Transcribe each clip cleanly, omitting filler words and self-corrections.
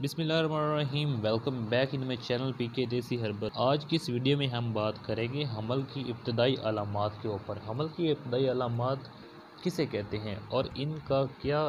बिस्मिल्लाहिर्रहमानिर्रहीम। Welcome back in my channel PK Desi herbal. आज की इस वीडियो में हम बात करेंगे हमल की इब्तदाई अलामात के ऊपर। हमल की इब्तदाई अलामात किसे कहते हैं और इनका क्या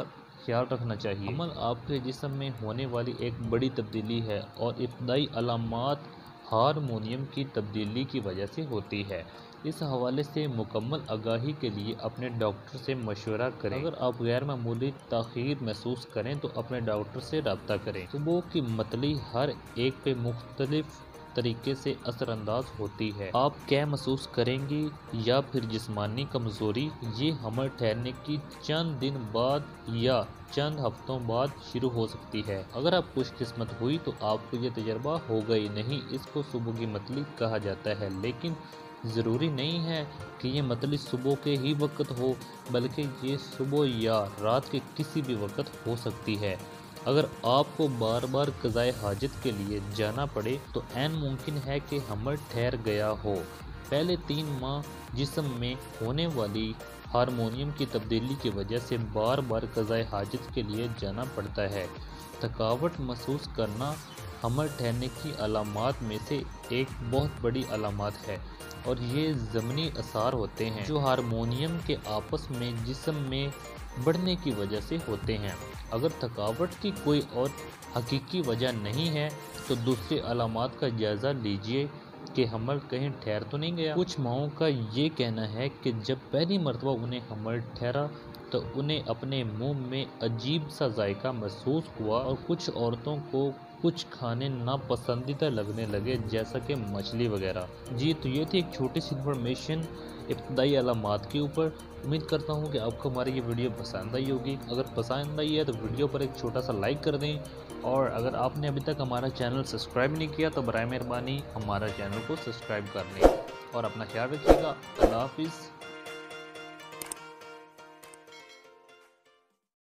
ख्याल रखना चाहिए। हमल आपके जिस्म में होने वाली एक बड़ी तब्दीली है और इब्तदाई अलामात हार्मोनियम की तब्दीली की वजह से होती है। इस हवाले से मुकम्मल आगाही के लिए अपने डॉक्टर से मशवरा करें। अगर आप गैर मामूली ताख़ीर महसूस करें तो अपने डॉक्टर से रब्ता करें। सुबह की मतली हर एक पे मुख्तलिफ तरीके से असरअंदाज होती है। आप क्या महसूस करेंगी या फिर जिस्मानी कमज़ोरी, ये हमल ठहरने की चंद दिन बाद या चंद हफ्तों बाद शुरू हो सकती है। अगर आप खुशकिस्मत हुई तो आपको ये तजर्बा होगा ही नहीं। इसको सुबह की मतली कहा जाता है, लेकिन ज़रूरी नहीं है कि ये मतली सुबह के ही वक्त हो, बल्कि ये सुबह या रात के किसी भी वक्त हो सकती है। अगर आपको बार बार क़ज़ाए हाजत के लिए जाना पड़े तो ऐन मुमकिन है कि हमल ठहर गया हो। पहले 3 माह जिस्म में होने वाली हार्मोनियम की तब्दीली की वजह से बार बार क़ज़ाए हाजत के लिए जाना पड़ता है। थकावट महसूस करना हमल ठहरने की अलामात में से एक बहुत बड़ी अलामत है और ये ज़मनी असर होते हैं जो हार्मोनियम के आपस में जिस्म में बढ़ने की वजह से होते हैं। अगर थकावट की कोई और हकीकी वजह नहीं है तो दूसरी अलामात का जायज़ा लीजिए कि हमल कहीं ठहर तो नहीं गया। कुछ माओं का ये कहना है कि जब पहली मरतबा उन्हें हमल ठहरा तो उन्हें अपने मुंह में अजीब सा जायका महसूस हुआ और कुछ औरतों को कुछ खाने नापसंदीदा लगने लगे, जैसा कि मछली वगैरह। जी, तो ये थी एक छोटी सी इन्फॉर्मेशन इब्तदाई अलामात के ऊपर। उम्मीद करता हूँ कि आपको हमारी ये वीडियो पसंद आई होगी। अगर पसंद आई है तो वीडियो पर एक छोटा सा लाइक कर दें, और अगर आपने अभी तक हमारा चैनल सब्सक्राइब नहीं किया तो बराए मेहरबानी हमारा चैनल को सब्सक्राइब कर लें। और अपना ख्याल रखिएगा। अल्लाह हाफिज़।